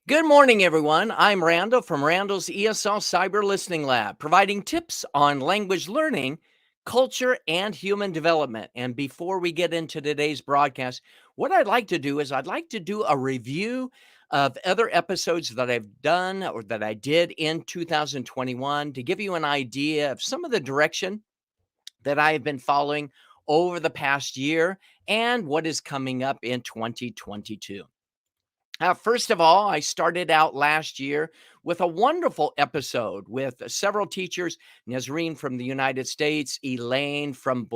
Good morning, everyone. I'm Randall from Randall's ESL Cyber Listening Lab, providing tips on language learning, culture, and human development. And before we get into today's broadcast, what I'd like to do is I'd like to do a review of other episodes that I've done or that I did in 2021 to give you an idea of some of the direction that I have been following over the past year and what is coming up in 2022. First of all, I started out last year with a wonderful episode with several teachers: Nazreen from the United States, Elaine from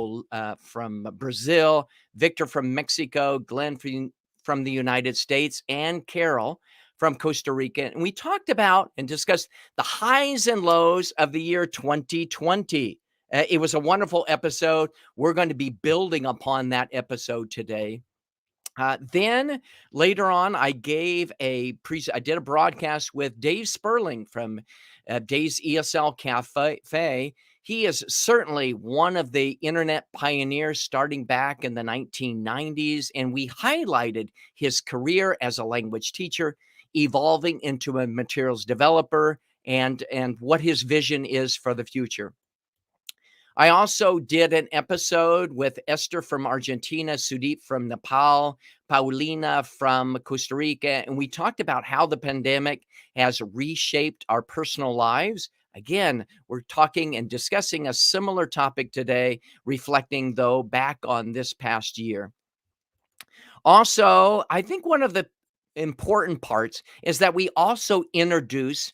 Brazil, Victor from Mexico, Glenn from the United States, and Carol from Costa Rica. And we talked about and discussed the highs and lows of the year 2020. It was a wonderful episode. We're going to be building upon that episode today. Then later on, I did a broadcast with Dave Sperling from Dave's ESL Cafe. He is certainly one of the internet pioneers starting back in the 1990s, and we highlighted his career as a language teacher, evolving into a materials developer, and what his vision is for the future. I also did an episode with Esther from Argentina, Sudeep from Nepal, Paulina from Costa Rica, and we talked about how the pandemic has reshaped our personal lives. Again, we're talking and discussing a similar topic today, reflecting, though, back on this past year. Also, I think one of the important parts is that we also introduce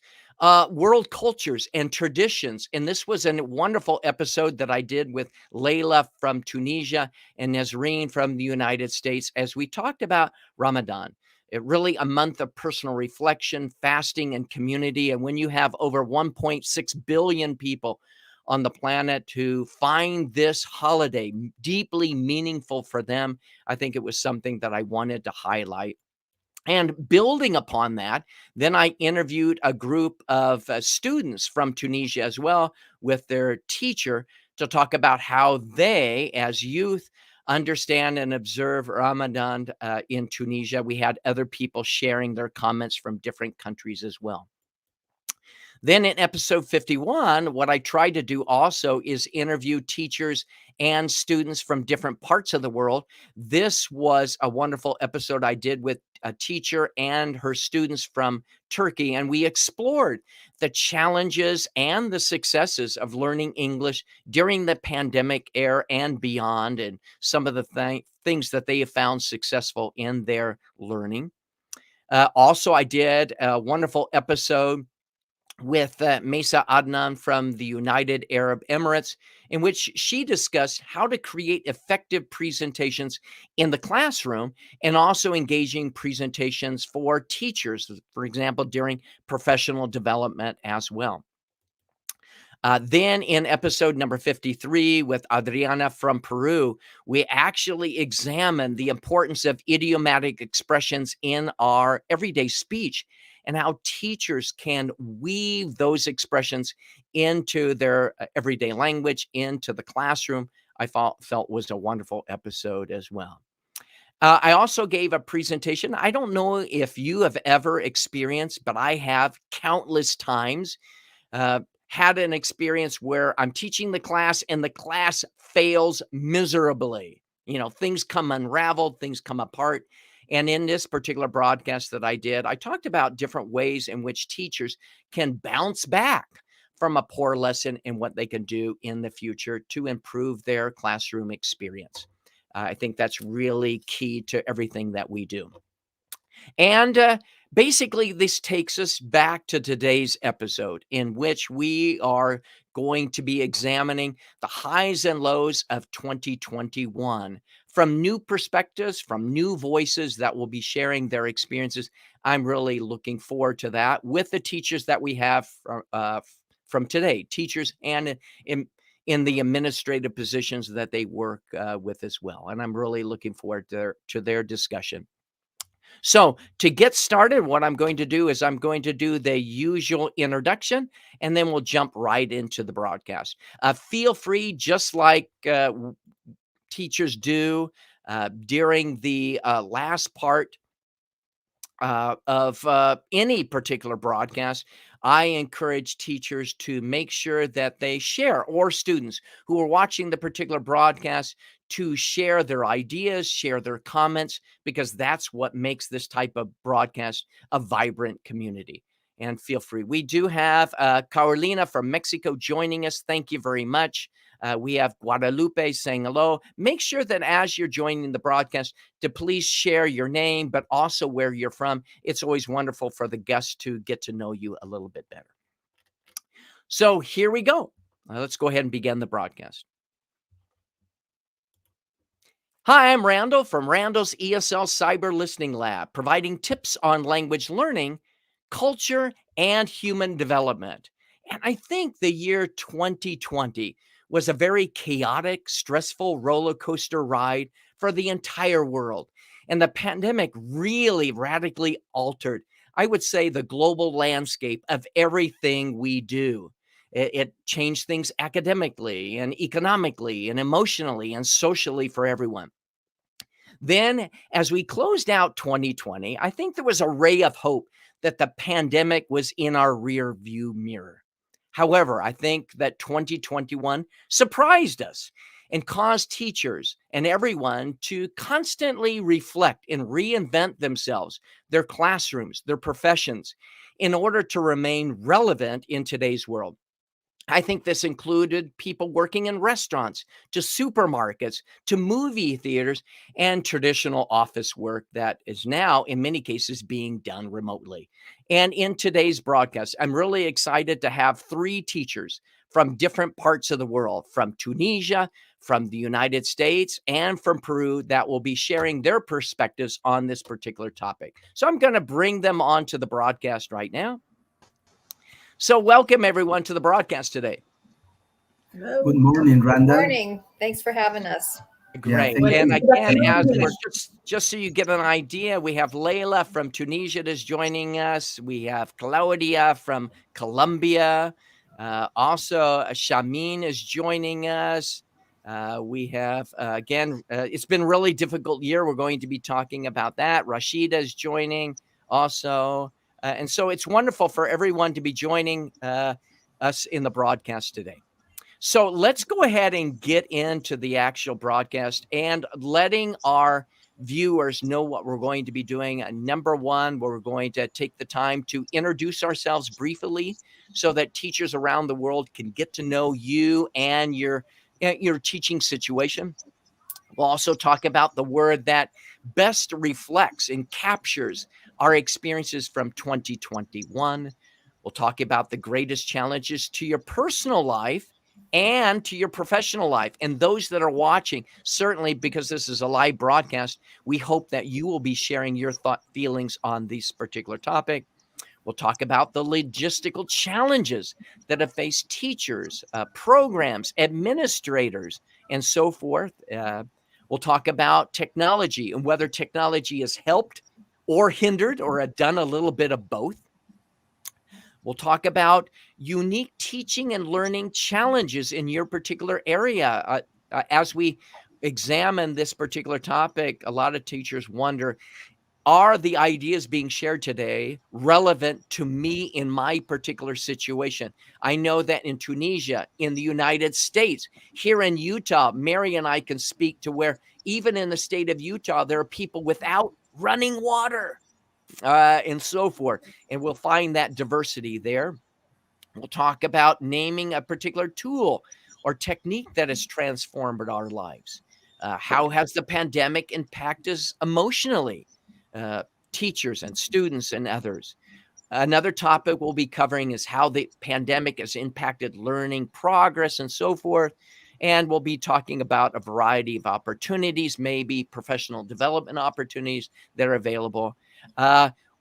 world cultures and traditions. And this was a wonderful episode that I did with Layla from Tunisia and Nazreen from the United States as we talked about Ramadan. It really a month of personal reflection, fasting, and community. And when you have over 1.6 billion people on the planet who find this holiday deeply meaningful for them, I think it was something that I wanted to highlight. And building upon that, then I interviewed a group of students from Tunisia as well with their teacher to talk about how they, as youth, understand and observe Ramadan in Tunisia. We had other people sharing their comments from different countries as well. Then in episode 51, what I tried to do also is interview teachers and students from different parts of the world. This was a wonderful episode I did with a teacher and her students from Turkey, and we explored the challenges and the successes of learning English during the pandemic era and beyond, and some of the things that they have found successful in their learning. Also, I did a wonderful episode with Mesa Adnan from the United Arab Emirates, in which she discussed how to create effective presentations in the classroom and also engaging presentations for teachers, for example, during professional development as well. Then in episode number 53 with Adriana from Peru, we actually examined the importance of idiomatic expressions in our everyday speech and how teachers can weave those expressions into their everyday language, into the classroom. I felt was a wonderful episode as well. I also gave a presentation. I don't know if you have ever experienced, but I have countless times uh, had an experience where I'm teaching the class and the class fails miserably. You know, things come unraveled, things come apart. And in this particular broadcast that I did, I talked about different ways in which teachers can bounce back from a poor lesson and what they can do in the future to improve their classroom experience. I think that's really key to everything that we do. And basically, this takes us back to today's episode, in which we are going to be examining the highs and lows of 2021 from new perspectives, from new voices that will be sharing their experiences. I'm really looking forward to that with the teachers that we have from today, teachers and in the administrative positions that they work with as well. And I'm really looking forward to their discussion. So, to get started, what I'm going to do is I'm going to do the usual introduction, and then we'll jump right into the broadcast. Feel free, just like teachers do during the last part of any particular broadcast, I encourage teachers to make sure that they share, or students who are watching the particular broadcast, to share their ideas, share their comments, because that's what makes this type of broadcast a vibrant community. And feel free. We do have Carolina from Mexico joining us. Thank you very much. We have Guadalupe saying hello. Make sure that as you're joining the broadcast, to please share your name, but also where you're from. It's always wonderful for the guests to get to know you a little bit better. So here we go. Let's go ahead and begin the broadcast. Hi, I'm Randall from Randall's ESL Cyber Listening Lab, providing tips on language learning, culture, and human development. And I think the year 2020 was a very chaotic, stressful roller coaster ride for the entire world. And the pandemic really radically altered, I would say, the global landscape of everything we do. It changed things academically and economically and emotionally and socially for everyone. Then, as we closed out 2020, I think there was a ray of hope that the pandemic was in our rear view mirror. However, I think that 2021 surprised us and caused teachers and everyone to constantly reflect and reinvent themselves, their classrooms, their professions, in order to remain relevant in today's world. I think this included people working in restaurants, to supermarkets, to movie theaters, and traditional office work that is now, in many cases, being done remotely. And in today's broadcast, I'm really excited to have three teachers from different parts of the world, from Tunisia, from the United States, and from Peru, that will be sharing their perspectives on this particular topic. So I'm going to bring them onto the broadcast right now. So welcome everyone to the broadcast today. Hello. Good morning, Good Randall. morning. Thanks for having us. Great. thank And you. again, as Yes. we're just so you get an idea, we have Layla from Tunisia that's joining us. We have Claudia from Colombia. Also, Shamin is joining us. We have, again, it's been a really difficult year. We're going to be talking about that. Rashida is joining also. And so it's wonderful for everyone to be joining us in the broadcast today. So let's go ahead and get into the actual broadcast and letting our viewers know what we're going to be doing. Number one, we're going to take the time to introduce ourselves briefly so that teachers around the world can get to know you and your teaching situation. We'll also talk about the word that best reflects and captures our experiences from 2021. We'll talk about the greatest challenges to your personal life and to your professional life. And those that are watching, certainly because this is a live broadcast, we hope that you will be sharing your feelings on this particular topic. We'll talk about the logistical challenges that have faced teachers, programs, administrators, and so forth. We'll talk about technology and whether technology has helped or hindered or done a little bit of both. We'll talk about unique teaching and learning challenges in your particular area. As we examine this particular topic, a lot of teachers wonder, are the ideas being shared today relevant to me in my particular situation? I know that in Tunisia, in the United States, here in Utah, Mary and I can speak to where even in the state of Utah, there are people without running water. And so forth. And we'll find that diversity there. We'll talk about naming a particular tool or technique that has transformed our lives. How has the pandemic impacted us emotionally? Teachers and students and others. Another topic we'll be covering is how the pandemic has impacted learning progress and so forth. And we'll be talking about a variety of opportunities, maybe professional development opportunities that are available.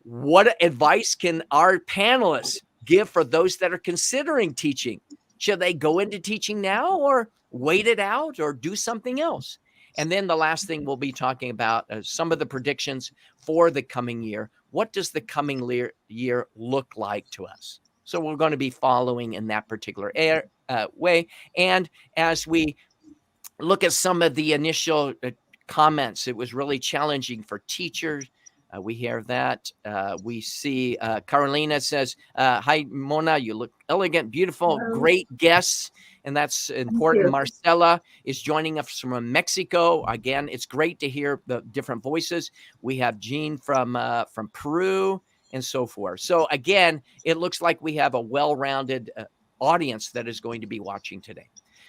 What advice can our panelists give for those that are considering teaching? Should they go into teaching now or wait it out or do something else? And then the last thing we'll be talking about some of the predictions for the coming year. What does the coming year look like to us? So we're going to be following in that particular way. And as we look at some of the initial comments, it was really challenging for teachers, We hear that. We see Carolina says, hi, Mona, you look elegant, beautiful, Hello. great guests. And that's Thank important. you. Marcella is joining us from Mexico. Again, it's great to hear the different voices. We have Jean from Peru and so forth. So again, it looks like we have a well-rounded audience that is going to be watching today.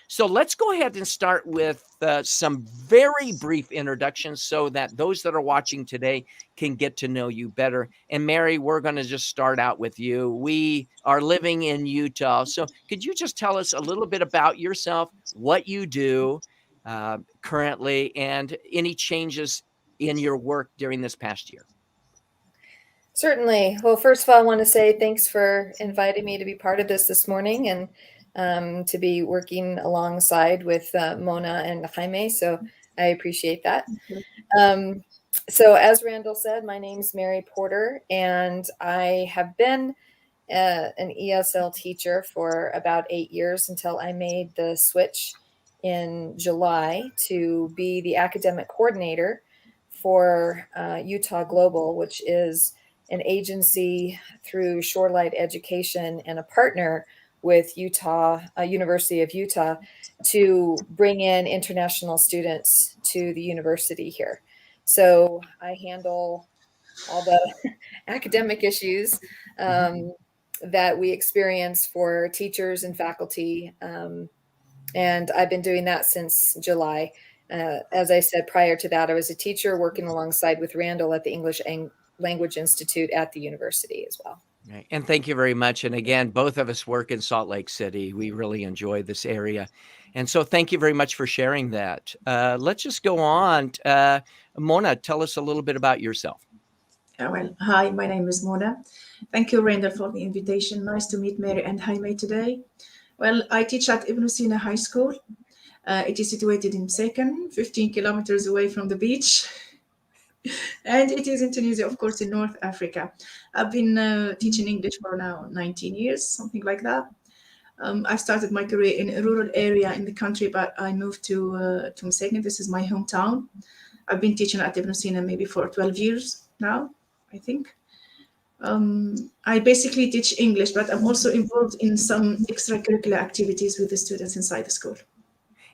So let's go ahead and start with some very brief introductions so that those that are watching today can get to know you better. And Mary, we're going to just start out with you. We are living in Utah. So could you just tell us a little bit about yourself, what you do currently, and any changes in your work during this past year? Certainly. Well, first of all, I want to say thanks for inviting me to be part of this morning and to be working alongside with Mona and Jaime. So I appreciate that. Um, so, as Randall said, my name's Mary Porter, and I have been an ESL teacher for about 8 years until I made the switch in July to be the academic coordinator for Utah Global, which is an agency through Shorelight Education and a partner with University of Utah, to bring in international students to the university here. So I handle all the academic issues that we experience for teachers and faculty. And I've been doing that since July. As I said, prior to that, I was a teacher working alongside with Randall at the English Language Institute at the university as well. Right. And thank you very much. And again, both of us work in Salt Lake City. We really enjoy this area. And so thank you very much for sharing that. Let's just go on. Mona, tell us a little bit about yourself. Hi, my name is Mona. Thank you, Randall, for the invitation. Nice to meet Mary and Jaime today. Well, I teach at Ibn Sina High School. It is situated in Second, 15 kilometers away from the beach. And it is in Tunisia, of course, in North Africa. I've been teaching English for now 19 years, something like that. I started my career in a rural area in the country, but I moved to Msegna. This is my hometown. I've been teaching at Ibn Sina maybe for 12 years now, I think. I basically teach English, but I'm also involved in some extracurricular activities with the students inside the school.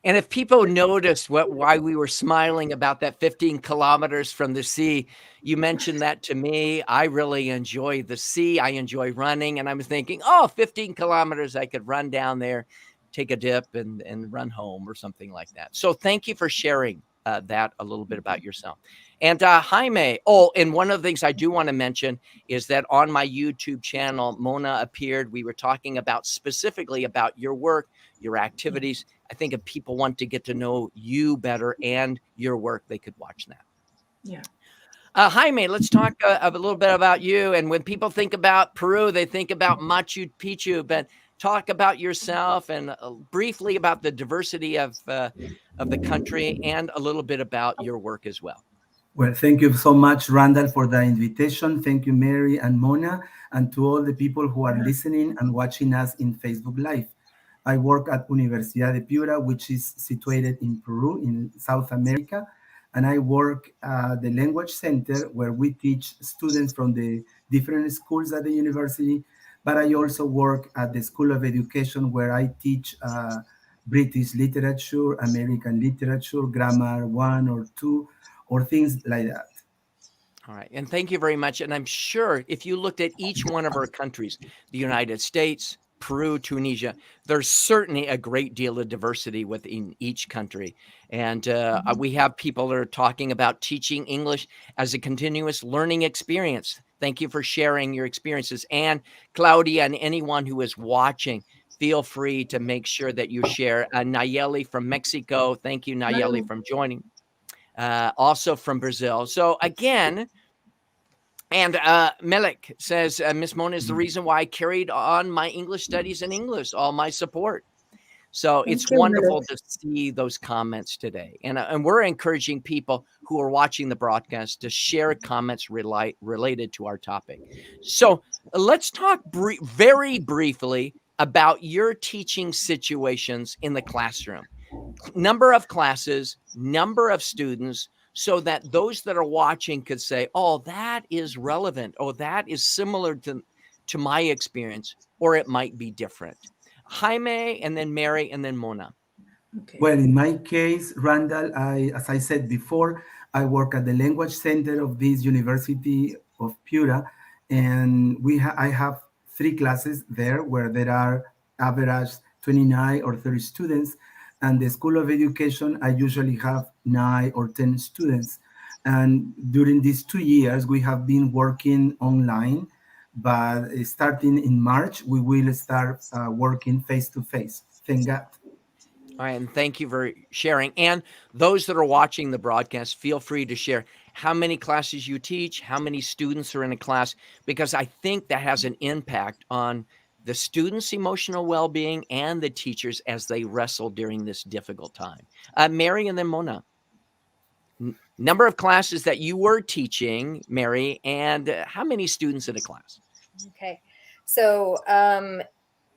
And if people noticed why we were smiling about that 15 kilometers from the sea, you mentioned that to me. I really enjoy the sea. I enjoy running. And I was thinking, 15 kilometers, I could run down there, take a dip and run home or something like that. So thank you for sharing that a little bit about yourself. And Jaime, and one of the things I do want to mention is that on my YouTube channel, Mona appeared. We were talking about specifically about your work, your activities. I think if people want to get to know you better and your work, they could watch that. Yeah. Jaime, let's talk a little bit about you. And when people think about Peru, they think about Machu Picchu, but talk about yourself and briefly about the diversity of the country and a little bit about your work as well. Well, thank you so much, Randall, for the invitation. Thank you, Mary and Mona, and to all the people who are listening and watching us in Facebook Live. I work at Universidad de Piura, which is situated in Peru, in South America, and I work at the Language Center, where we teach students from the different schools at the university, but I also work at the School of Education, where I teach British literature, American literature, grammar 1 or 2, or things like that. All right. And thank you very much. And I'm sure if you looked at each one of our countries, the United States, Peru, Tunisia, there's certainly a great deal of diversity within each country. And we have people that are talking about teaching English as a continuous learning experience. Thank you for sharing your experiences. And Claudia and anyone who is watching, feel free to make sure that you share. Nayeli from Mexico. Thank you, Nayeli, from joining. Also from Brazil. So again, and Melik says, Miss Mona is the reason why I carried on my English studies in English, all my support. So it's wonderful to see those comments today. And we're encouraging people who are watching the broadcast to share comments related to our topic. So let's talk very briefly about your teaching situations in the classroom. Number of classes, number of students, so that those that are watching could say, oh, that is relevant. Oh, that is similar to my experience, or it might be different. Jaime, and then Mary, and then Mona. Okay. Well, in my case, Randall, as I said before, I work at the language center of this University of Pura, and I have three classes there where there are average 29 or 30 students, and the School of Education I usually have 9 or 10 students. And during these 2 years, we have been working online, but starting in March, we will start working face to face. Thank God. All right, and thank you for sharing. And those that are watching the broadcast, feel free to share how many classes you teach, how many students are in a class, because I think that has an impact on the students' emotional well-being and the teachers as they wrestle during this difficult time. Mary, and then Mona. Number of classes that you were teaching, Mary, and how many students in a class? Okay. So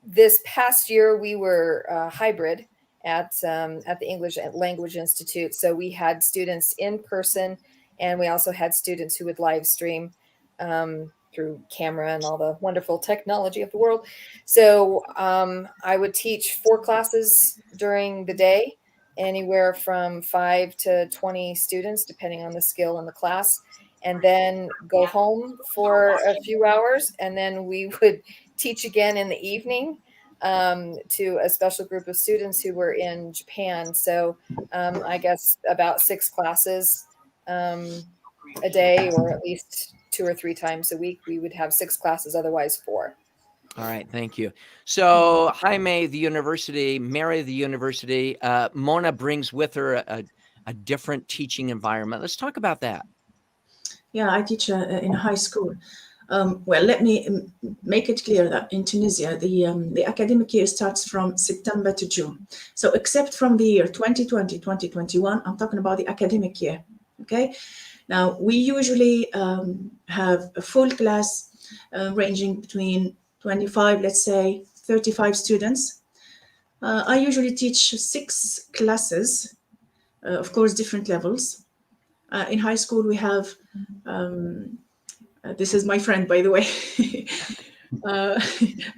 this past year we were hybrid at the English Language Institute. So we had students in person, and we also had students who would live stream through camera and all the wonderful technology of the world. So I would teach 4 classes during the day, anywhere from 5 to 20 students, depending on the skill in the class, and then go home for a few hours, and then we would teach again in the evening to a special group of students who were in Japan. So I guess about 6 classes a day, or at least 2 or 3 times a week. We would have 6 classes, otherwise 4. All right, thank you. So Jaime, the university, Mary, the university, Mona brings with her a different teaching environment. Let's talk about that. Yeah, I teach in a high school. Well, let me make it clear that in Tunisia, the academic year starts from September to June. So except from the year 2020, 2021, I'm talking about the academic year, okay? Now, we usually have a full class ranging between 25, let's say, 35 students. I usually teach 6 classes, of course, different levels. In high school, we have this is my friend, by the way.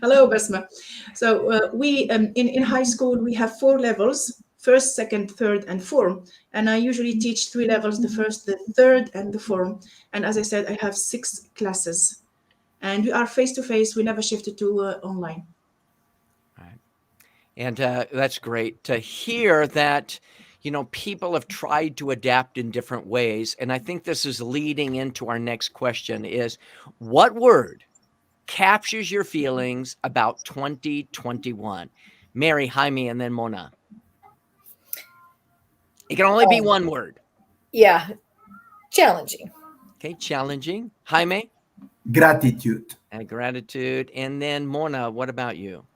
Hello, Basma. So we in high school we have 4 levels: first, second, third, and form. And I usually teach 3 levels: the first, the third, and the form. And as I said, I have 6 classes, and we are face to face. We never shifted to online. Right. And that's great to hear that. People have tried to adapt in different ways. And I think this is leading into our next question is, what word captures your feelings about 2021? Mary, Jaime, and then Mona. It can only be one word. Yeah, challenging. Okay, challenging. Jaime? Gratitude. And gratitude. And then Mona, what about you?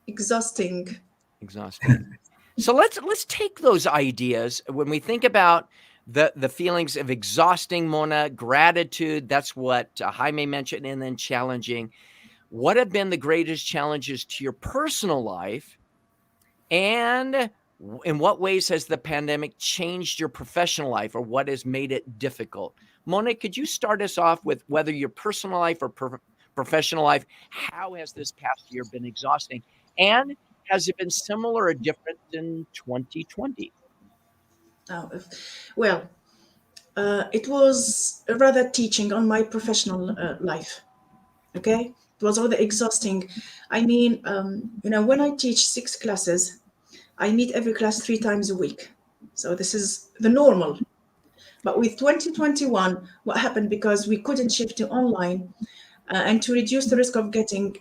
Exhausting. Exhausting. So let's take those ideas when we think about the feelings of exhausting, Mona, gratitude. That's what Jaime mentioned, and then challenging. What have been the greatest challenges to your personal life, and in what ways has the pandemic changed your professional life, or what has made it difficult? Mona, could you start us off with whether your personal life or professional life, how has this past year been exhausting? And has it been similar or different in 2020? Oh, well, it was rather teaching on my professional life. Okay, it was rather exhausting. I mean, when I teach 6 classes, I meet every class 3 times a week. So this is the normal. But with 2021, what happened, because we couldn't shift to online and to reduce the risk of getting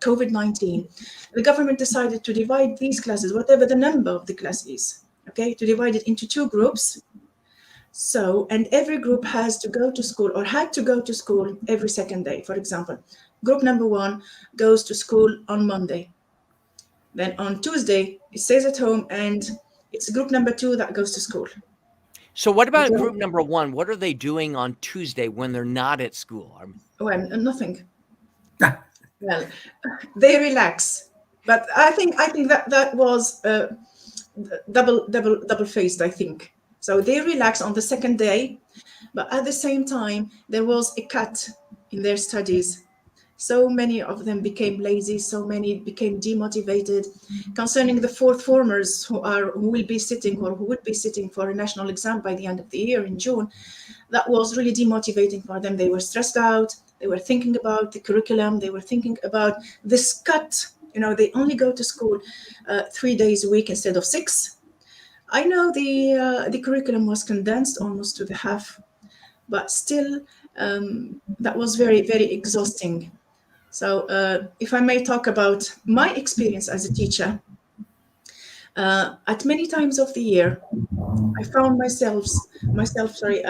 COVID-19, the government decided to divide these classes, whatever the number of the class is, okay, to divide it into 2 groups. So, and every group has to go to school, or had to go to school every second day. For example, group number 1 goes to school on Monday. Then on Tuesday, it stays at home, and it's group number 2 that goes to school. So what about group number 1? What are they doing on Tuesday when they're not at school? Well, nothing. Well, they relax. But I think that was double faced, I think. So they relaxed on the second day, but at the same time, there was a cut in their studies. So many of them became lazy, so many became demotivated. Concerning the fourth formers who will be sitting or who would be sitting for a national exam by the end of the year in June, that was really demotivating for them. They were stressed out. They were thinking about the curriculum. They were thinking about this cut. They only go to school 3 days a week instead of 6. I know the curriculum was condensed almost to the half, but still, that was very, very exhausting. So if I may talk about my experience as a teacher, at many times of the year, I found myself, sorry,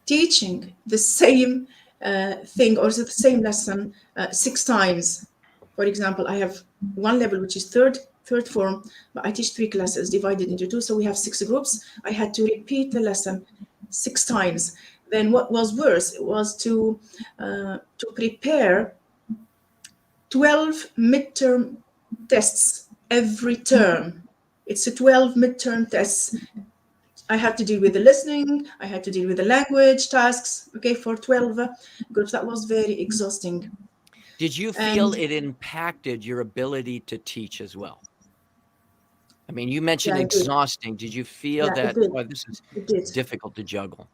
teaching the same thing or the same lesson 6 times. For example, I have one level which is third form, but I teach 3 classes divided into 2, so we have 6 groups. I had to repeat the lesson 6 times. Then what was worse, it was to prepare 12 midterm tests every term. It's a 12 midterm tests. I had to deal with the listening, I had to deal with the language tasks, okay, for 12 groups. That was very exhausting. Did you feel it impacted your ability to teach as well? I mean, you mentioned Yeah, it did. exhausting. Did you feel Yeah, that, it did. oh, this is It did. difficult to juggle?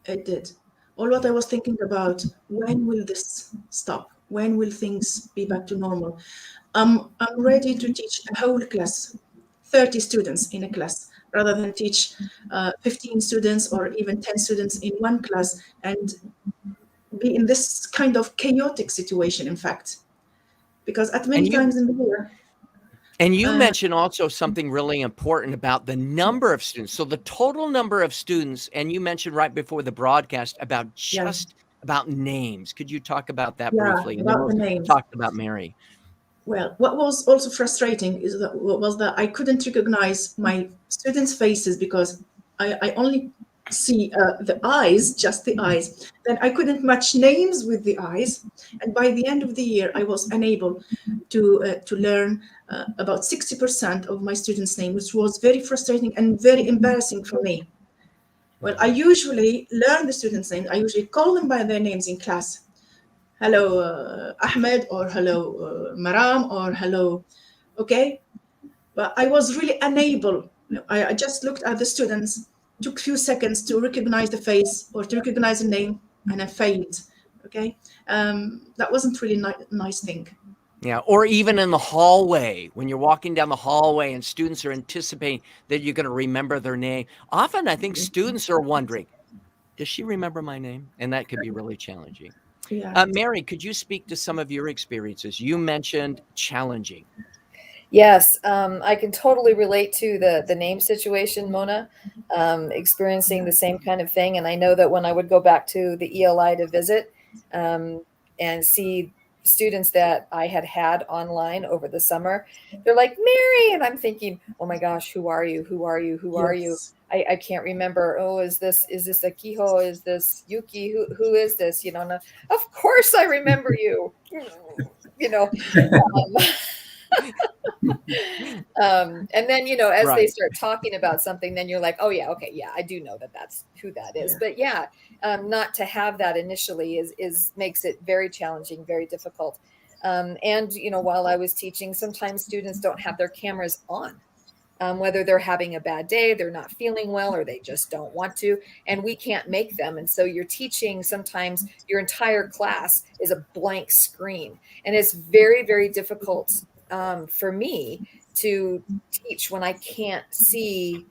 It did. All what I was thinking about, when will this stop? When will things be back to normal? I'm ready to teach a whole class, 30 students in a class, rather than teach 15 students or even 10 students in one class and be in this kind of chaotic situation, in fact. Because at many times in the year, And you mentioned also something really important about the number of students. So the total number of students, and you mentioned right before the broadcast about about names. Could you talk about that briefly? And then about we'll the names. talk about Mary. Well, what was also frustrating was that I couldn't recognize my students' faces because I only see the eyes, just the eyes. Then I couldn't match names with the eyes, and by the end of the year, I was unable to learn about 60% of my students' names, which was very frustrating and very embarrassing for me. Well, I usually learn the students' names. I usually call them by their names in class. Hello, Ahmed, or hello, Maram, or hello, okay? But I was really unable. I just looked at the students, took a few seconds to recognize the face or to recognize the name, and I failed, okay? That wasn't really nice thing. Yeah, or even in the hallway, when you're walking down the hallway and students are anticipating that you're going to remember their name. Often I think students are wondering, does she remember my name? And that could be really challenging. Yeah. Mary, could you speak to some of your experiences? You mentioned challenging. Yes, I can totally relate to the name situation, Mona, experiencing the same kind of thing. And I know that when I would go back to the ELI to visit and see students that I had online over the summer, they're like, Mary, and I'm thinking, oh my gosh, who are you? Who are you? Who are you? Yes. I can't remember. Oh, is this Akiho? Is this Yuki? Who is this? And of course I remember you. And then as they start talking about something, then you're like, oh yeah, okay, yeah, I do know that's who that is. But yeah, not to have that initially is makes it very challenging, very difficult. And while I was teaching, sometimes students don't have their cameras on, whether they're having a bad day, they're not feeling well, or they just don't want to, and we can't make them. And so you're teaching, sometimes your entire class is a blank screen, and it's very, very difficult for me to teach when I can't see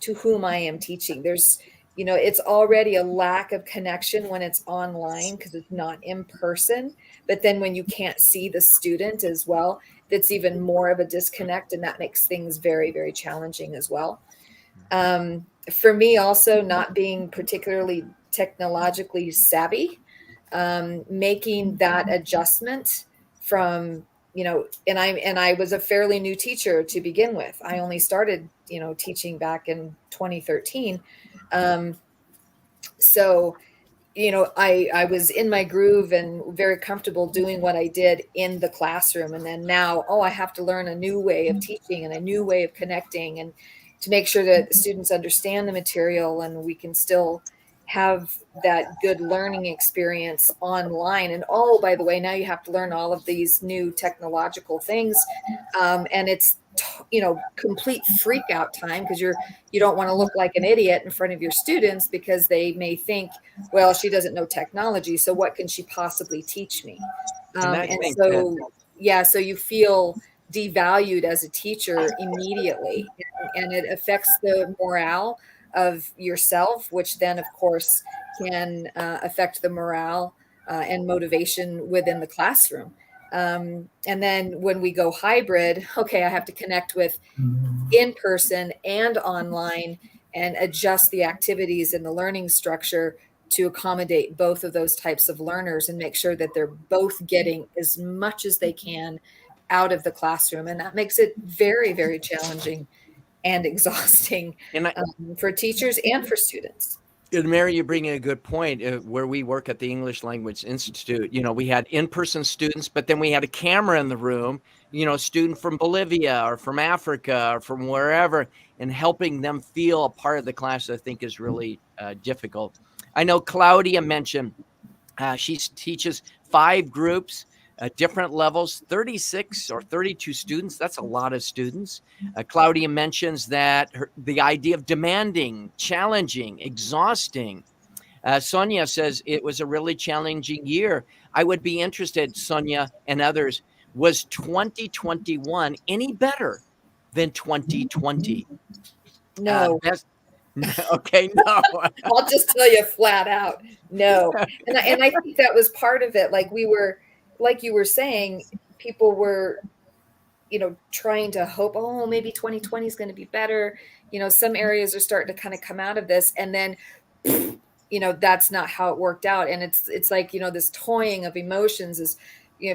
to whom I am teaching. It's already a lack of connection when it's online because it's not in person. But then when you can't see the student as well, that's even more of a disconnect, and that makes things very, very challenging as well. For me, also not being particularly technologically savvy, making that adjustment from and I was a fairly new teacher to begin with. I only started teaching back in 2013. So I was in my groove and very comfortable doing what I did in the classroom, and then now I have to learn a new way of teaching and a new way of connecting, to make sure that the students understand the material and we can still have that good learning experience online. And oh, by the way, now you have to learn all of these new technological things, and it's complete freak out time, because you don't want to look like an idiot in front of your students, because they may think, well, she doesn't know technology, so what can she possibly teach me? And that And makes so sense. yeah, so you feel devalued as a teacher immediately, and it affects the morale of yourself, which then of course can affect the morale and motivation within the classroom. And then when we go hybrid, okay, I have to connect with in person and online and adjust the activities and the learning structure to accommodate both of those types of learners and make sure that they're both getting as much as they can out of the classroom. And that makes it very, very challenging and exhausting And I, for teachers and for students. And Mary, you bring in a good point. Where we work at the English Language Institute, we had in-person students, but then we had a camera in the room, a student from Bolivia or from Africa or from wherever, and helping them feel a part of the class, I think, is really difficult. I know Claudia mentioned she teaches 5 groups, different levels, 36 or 32 students. That's a lot of students. Claudia mentions that the idea of demanding, challenging, exhausting. Sonia says it was a really challenging year. I would be interested, Sonia and others, was 2021 any better than 2020? No. Best, okay, no. I'll just tell you flat out, no. And I think that was part of it. Like you were saying, people were, trying to hope, oh, maybe 2020 is going to be better. Some areas are starting to kind of come out of this, and then, that's not how it worked out. And it's like, this toying of emotions is,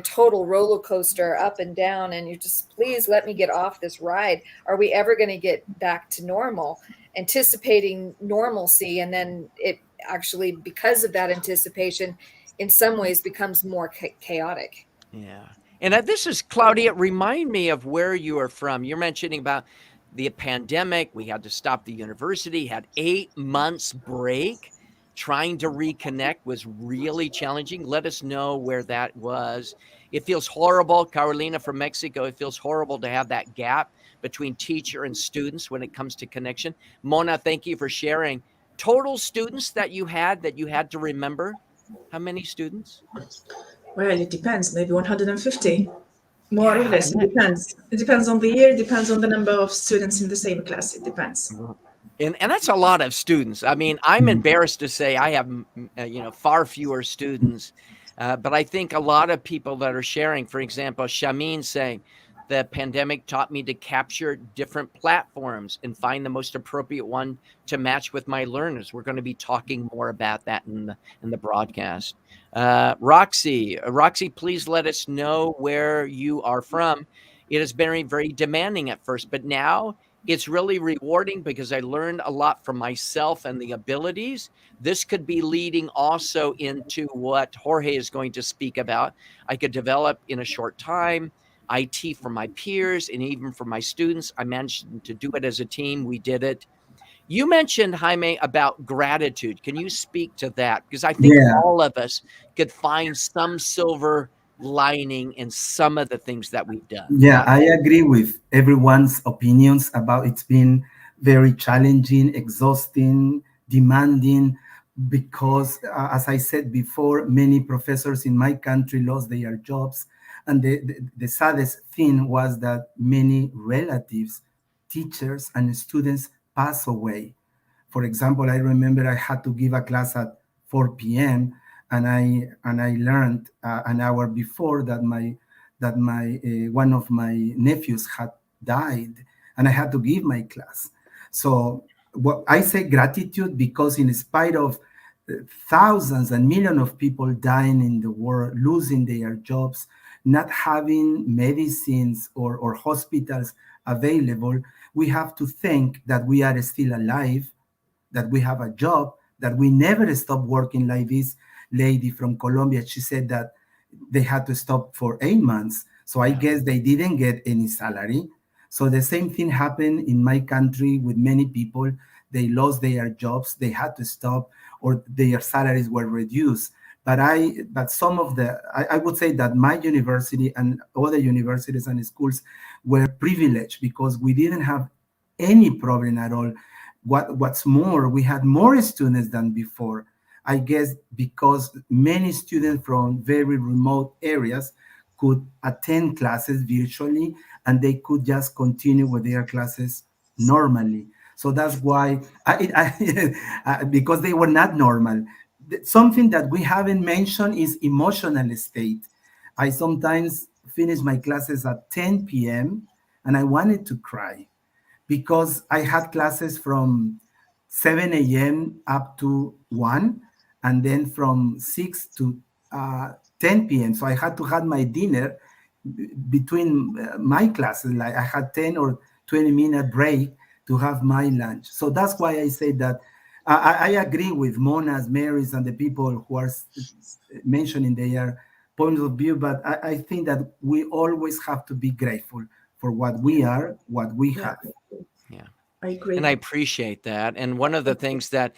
total roller coaster up and down. And you just, please let me get off this ride. Are we ever going to get back to normal? Anticipating normalcy, and then it actually, because of that anticipation, in some ways becomes more chaotic. Yeah. And this is Claudia. Remind me of where you are from. You're mentioning about the pandemic. We had to stop the university, had 8 months break. Trying to reconnect was really challenging. Let us know where that was. It feels horrible. Carolina from Mexico, it feels horrible to have that gap between teacher and students when it comes to connection. Mona, thank you for sharing. Total students that you had to remember. How many students? Well, it depends. Maybe 150, more or Yeah, less. It depends. It depends on the year. It depends on the number of students in the same class. It depends. And that's a lot of students. I mean, I'm embarrassed to say I have, far fewer students, but I think a lot of people that are sharing, for example, Shamin saying, the pandemic taught me to capture different platforms and find the most appropriate one to match with my learners. We're going to be talking more about that in the broadcast. Roxy, please let us know where you are from. It has been very, very demanding at first, but now it's really rewarding because I learned a lot from myself and the abilities. This could be leading also into what Jorge is going to speak about. I could develop in a short time IT for my peers and even for my students. I managed to do it as a team. We did it. You mentioned, Jaime, about gratitude. Can you speak to that? Because I think Yeah, all of us could find some silver lining in some of the things that we've done. yeah, I agree with everyone's opinions about it's been very challenging, exhausting, demanding, because as I said before, many professors in my country lost their jobs. And the saddest thing was that many relatives, teachers, and students passed away. For example, I remember I had to give a class at 4 p.m. and I learned an hour before that my one of my nephews had died, and I had to give my class. So what I say gratitude, because in spite of thousands and millions of people dying in the world, losing their jobs, not having medicines or hospitals available, we have to think that we are still alive, that we have a job, that we never stop working. Like this lady from Colombia, she said that they had to stop for 8 months. So I guess they didn't get any salary. So the same thing happened in my country with many people. They lost their jobs, they had to stop, or their salaries were reduced. But some of I would say that my university and other universities and schools were privileged because we didn't have any problem at all. What's more, we had more students than before. I guess because many students from very remote areas could attend classes virtually and they could just continue with their classes normally. So that's why because they were not normal. Something that we haven't mentioned is emotional state. I sometimes finish my classes at 10 p.m. and I wanted to cry because I had classes from 7 a.m. up to 1, and then from 6 to 10 p.m. So I had to have my dinner between my classes. Like I had 10 or 20-minute break to have my lunch. So that's why I say that I agree with Mona's, Mary's, and the people who are mentioning their point of view, but I think that we always have to be grateful for what we are, what we Yeah, have. Yeah. I agree. And I appreciate that. And one of the things that,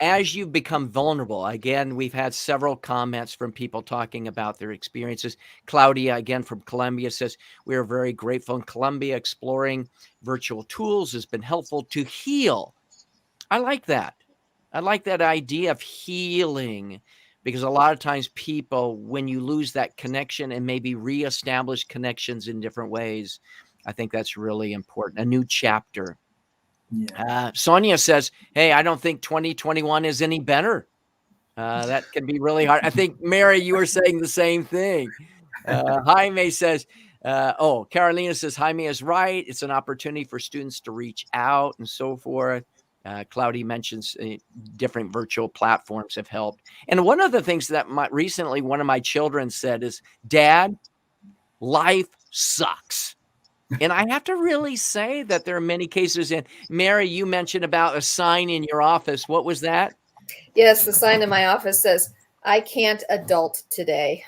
as you become vulnerable, again, we've had several comments from people talking about their experiences. Claudia, again, from Colombia, says, we are very grateful in Colombia. Exploring virtual tools has been helpful to heal. I like that. I like that idea of healing, because a lot of times people, when you lose that connection and maybe reestablish connections in different ways, I think that's really important. A new chapter. Yeah. Sonia says, hey, I don't think 2021 is any better. That can be really hard. I think, Mary, you were saying the same thing. Jaime says, Carolina says, Jaime is right. It's an opportunity for students to reach out and so forth. Cloudy mentions different virtual platforms have helped. And one of the things that recently one of my children said is, Dad, life sucks. And I have to really say that there are many cases. And Mary, you mentioned about a sign in your office. What was that? Yes, the sign in my office says, I can't adult today.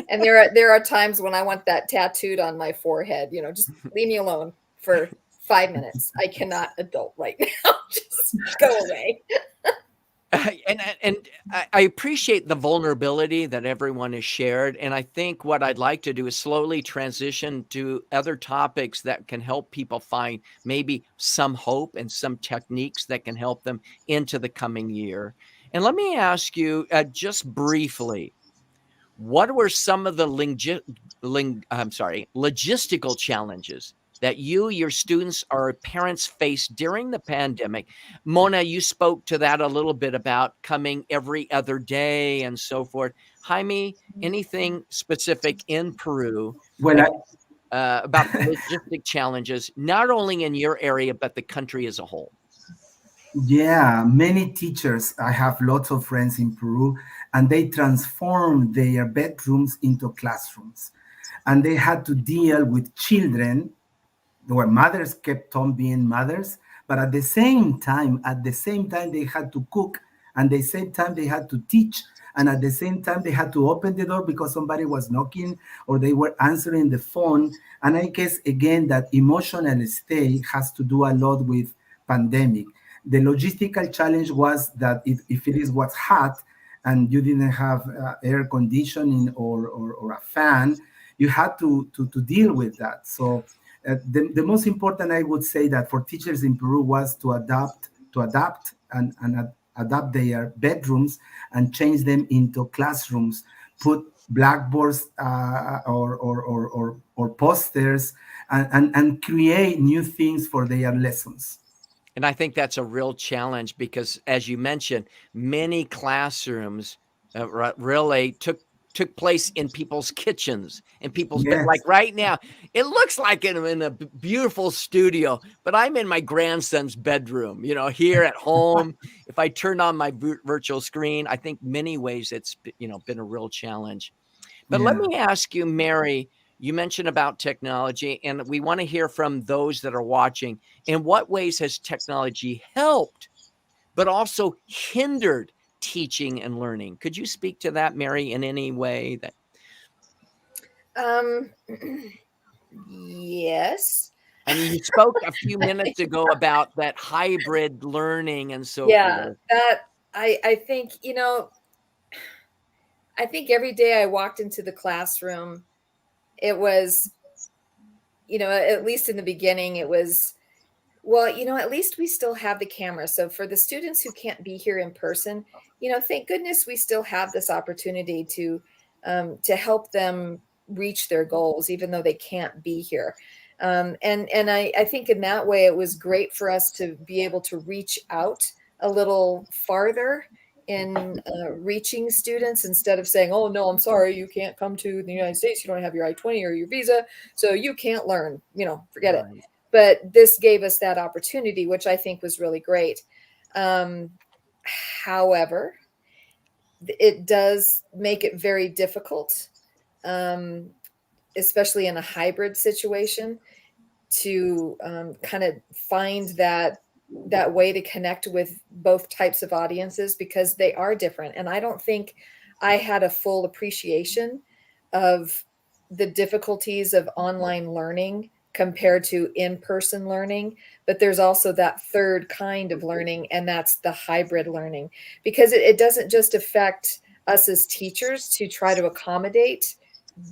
And there are times when I want that tattooed on my forehead, just leave me alone for 5 minutes. I cannot adult right now. Just go away. And I appreciate the vulnerability that everyone has shared. And I think what I'd like to do is slowly transition to other topics that can help people find maybe some hope and some techniques that can help them into the coming year. And let me ask you just briefly, what were some of the logistical challenges that you, your students, or parents faced during the pandemic? Mona, you spoke to that a little bit about coming every other day and so forth. Jaime, anything specific in Peru Well, about the logistic challenges, not only in your area, but the country as a whole? yeah, many teachers, I have lots of friends in Peru, and they transformed their bedrooms into classrooms. And they had to deal with children where mothers kept on being mothers, but at the same time, they had to cook, and at the same time they had to teach, and at the same time they had to open the door because somebody was knocking or they were answering the phone. And I guess again that emotional state has to do a lot with pandemic. The logistical challenge was that if it was hot and you didn't have air conditioning or a fan, you had to deal with that. So the most important, I would say, that for teachers in Peru was to adapt and adapt their bedrooms and change them into classrooms, put blackboards or posters, and create new things for their lessons. And I think that's a real challenge because, as you mentioned, many classrooms really took place in people's kitchens and people's like Yes. right now. It looks like I'm in a beautiful studio, but I'm in my grandson's bedroom. Here at home. If I turn on my virtual screen, I think many ways it's been a real challenge. But let Yeah. me ask you, Mary, you mentioned about technology, and we want to hear from those that are watching. In what ways has technology helped, but also hindered teaching and learning? Could you speak to that, Mary, in any way that? Um, Yes. And you spoke a few minutes ago about that hybrid learning and so Yeah, forth. that I think, I think every day I walked into the classroom, it was, at least in the beginning, it was, well, at least we still have the camera. So for the students who can't be here in person, thank goodness we still have this opportunity to help them reach their goals, even though they can't be here. And I think in that way, it was great for us to be able to reach out a little farther in reaching students instead of saying, oh, no, I'm sorry, you can't come to the United States. You don't have your I-20 or your visa, so you can't learn, forget it. Right. But this gave us that opportunity, which I think was really great. Um, However, it does make it very difficult, um, especially in a hybrid situation, to kind of find that way to connect with both types of audiences because they are different. And I don't think I had a full appreciation of the difficulties of online learning compared to in-person learning. But there's also that third kind of learning, and that's the hybrid learning, because it doesn't just affect us as teachers to try to accommodate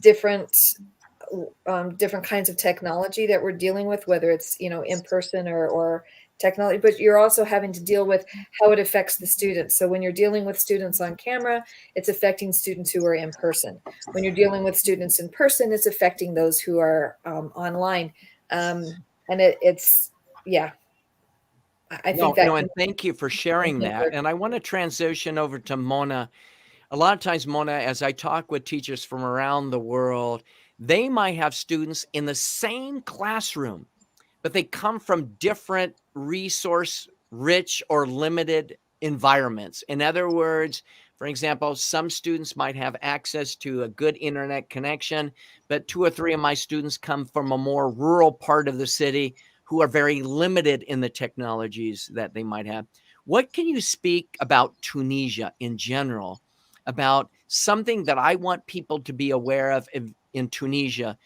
different different kinds of technology that we're dealing with, whether it's in person or technology, but you're also having to deal with how it affects the students. So when you're dealing with students on camera, it's affecting students who are in person. When you're dealing with students in person, it's affecting those who are online. And it's yeah, I think No, that no, can and thank you for be sharing that. hindered. And I want to transition over to Mona. A lot of times, Mona, as I talk with teachers from around the world, they might have students in the same classroom, but they come from different resource rich or limited environments. In other words, for example, some students might have access to a good internet connection, but two or three of my students come from a more rural part of the city who are very limited in the technologies that they might have. What can you speak about Tunisia in general, about something that I want people to be aware of in Tunisia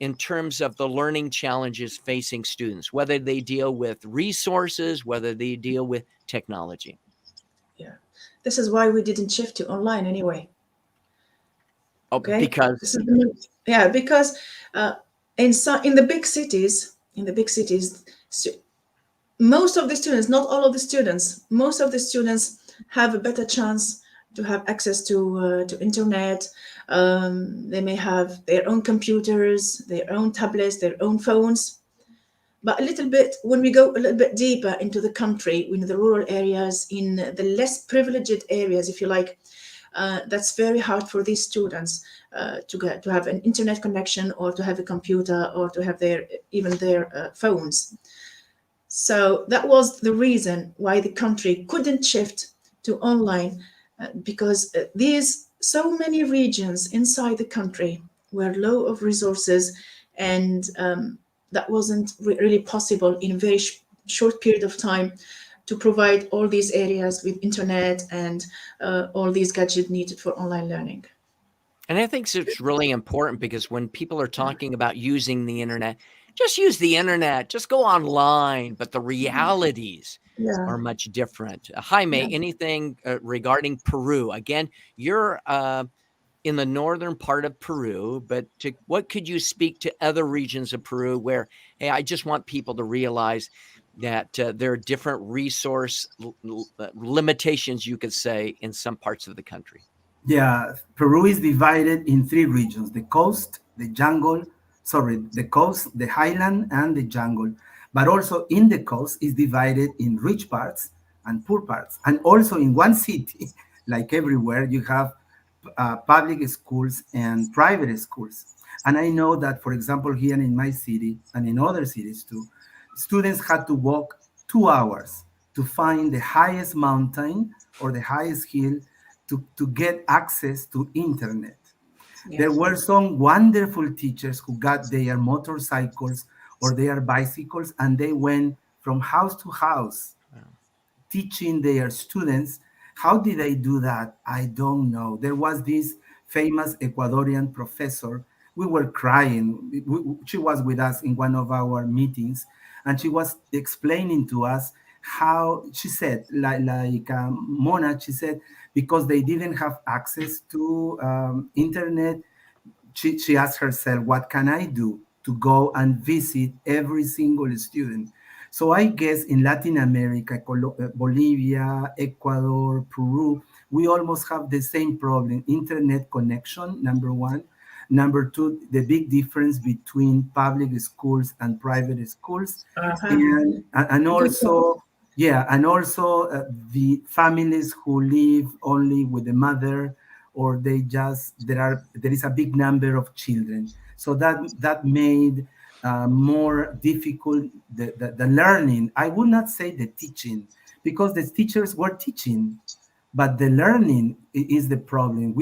in terms of the learning challenges facing students, whether they deal with resources, whether they deal with technology? Yeah. This is why we didn't shift to online anyway. Oh, Okay. because This is yeah, because in the big cities, most of the students, not all of the students, most of the students have a better chance to have access to internet. They may have their own computers, their own tablets, their own phones. But a little bit, when we go a little bit deeper into the country, in the rural areas, in the less privileged areas, if you like, that's very hard for these students to have an internet connection or to have a computer or to have their phones. So that was the reason why the country couldn't shift to online, because these so many regions inside the country were low of resources, and that wasn't really possible in a very short period of time to provide all these areas with internet and all these gadgets needed for online learning. and I think it's really important because when people are talking about using the internet, just use the internet, just go online, but the realities Yeah, are much different. Jaime, yeah. anything regarding Peru? Again, you're in the northern part of Peru, but what could you speak to other regions of Peru where, hey, I just want people to realize that there are different resource limitations, you could say, in some parts of the country? Yeah, Peru is divided in three regions: the coast, the jungle, sorry, the coast, the highland, and the jungle. But also in the coast is divided in rich parts and poor parts. And also in one city, like everywhere, you have public schools and private schools. And I know that, for example, here in my city and in other cities too, students had to walk 2 hours to find the highest mountain or the highest hill to get access to internet. There Yes. were some wonderful teachers who got their motorcycles or their bicycles and they went from house to house teaching their students. How did they do that? I don't know. There was this famous Ecuadorian professor we were crying. She was with us in one of our meetings, and she was explaining to us how, she said, Mona, she said, because they didn't have access to internet, she asked herself, what can I do to go and visit every single student? So I guess in Latin America, Bolivia, Ecuador, Peru, we almost have the same problem. Internet connection, number one. Number two, the big difference between public schools and private schools. Uh-huh. And Good point. also, yeah, and also the families who live only with the mother, or there is a big number of children, so that made more difficult the learning. I would not say the teaching, because the teachers were teaching, but the learning is the problem.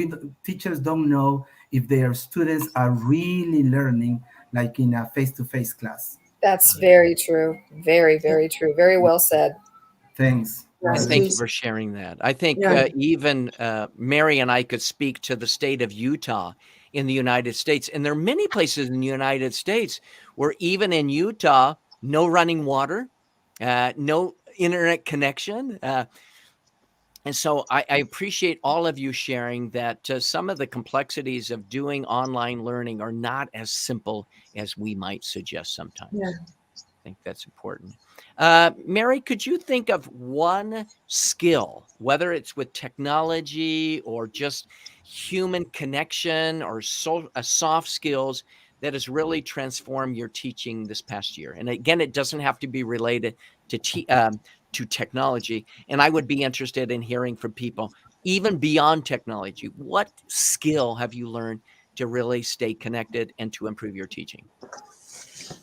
Teachers don't know if their students are really learning, like in a face-to-face class. That's very true. Very, very true. Very well said. Thanks, And Yes, Valerie. thank you please. for sharing that. I think Yeah. even Mary and I could speak to the state of Utah in the United States. And there are many places in the United States where even in Utah, no running water, no internet connection. And so I appreciate all of you sharing that some of the complexities of doing online learning are not as simple as we might suggest sometimes. Yeah. I think that's important. Mary, could you think of one skill, whether it's with technology or just human connection or soft skills, that has really transformed your teaching this past year? And again, it doesn't have to be related to technology. And I would be interested in hearing from people, even beyond technology. What skill have you learned to really stay connected and to improve your teaching?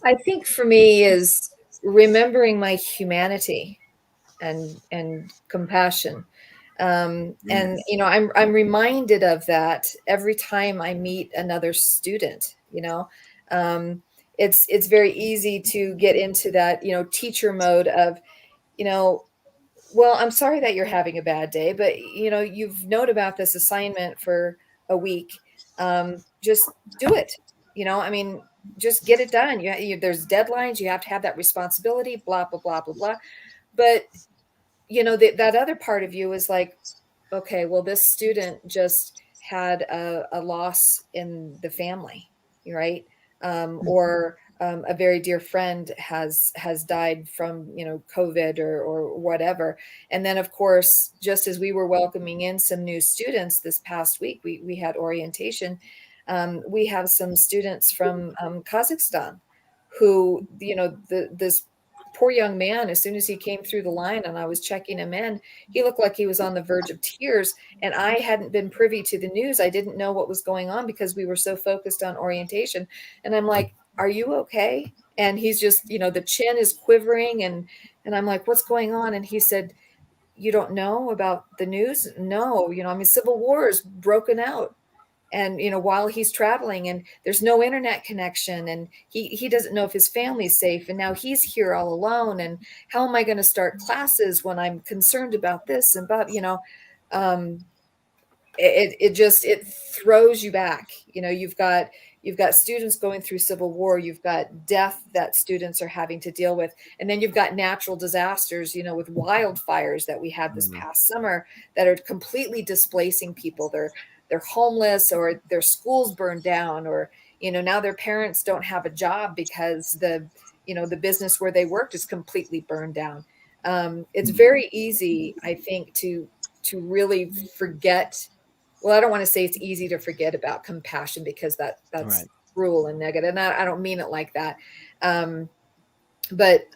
I think for me is remembering my humanity and compassion. And Yes. you know, I'm reminded of that every time I meet another student. You know, um, it's very easy to get into that, you know, teacher mode of, you know, well, I'm sorry that you're having a bad day, but you know, you've known about this assignment for a week. Just do it. You know, I mean, just get it done. There's deadlines. You have to have that responsibility. Blah blah blah blah blah. But you know, that other part of you is like, okay, well, this student just had a loss in the family, right? Or a very dear friend has died from, you know, COVID or whatever. And then, of course, just as we were welcoming in some new students this past week, we had orientation. We have some students from Kazakhstan who, you know, this poor young man, as soon as he came through the line and I was checking him in, he looked like he was on the verge of tears. And I hadn't been privy to the news. I didn't know what was going on because we were so focused on orientation. And I'm like, are you okay? And he's just, you know, the chin is quivering, and I'm like, what's going on? And he said, you don't know about the news? No, you know, I mean, civil war is broken out. And you know, while he's traveling and there's no internet connection, and he doesn't know if his family's safe, and now he's here all alone, and how am I going to start classes when I'm concerned about this and about, you know, um it throws you back. You know, you've got students going through civil war, you've got death that students are having to deal with, and then you've got natural disasters, you know, with wildfires that we had this past summer that are completely displacing people. They're homeless, or their schools burned down, or you know, now their parents don't have a job because the business where they worked is completely burned down. It's very easy, I think, to really forget. Well, I don't want to say it's easy to forget about compassion, because that's Right. cruel and negative, and I don't mean it like that. But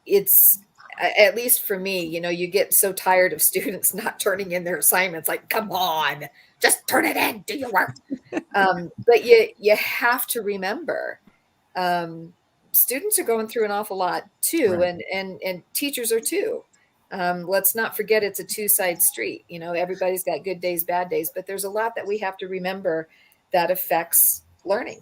it's, at least for me, you know, you get so tired of students not turning in their assignments. Like, come on, just turn it in, do your work. But you have to remember, students are going through an awful lot too, Right. and teachers are too. Let's not forget it's a two-side street. You know, everybody's got good days, bad days, but there's a lot that we have to remember that affects learning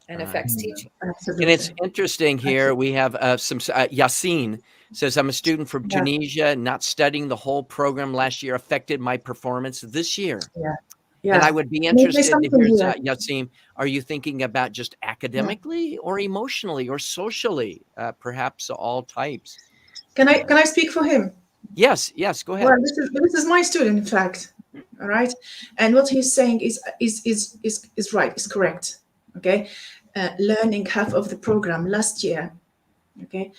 and Right. affects teaching. And Absolutely. it's interesting here. We have Yassine says, I'm a student from Yeah. Tunisia. Not studying the whole program last year affected my performance this year. Yeah. Yeah. And I would be Can I say interested to something hear, here? Yasim, are you thinking about just Yeah. academically or emotionally or socially, perhaps all types? Can I speak for him? Yes, go Well, ahead. this is my student, in fact. All right, and what he's saying is right, is correct. Okay, learning half of the program last year, okay,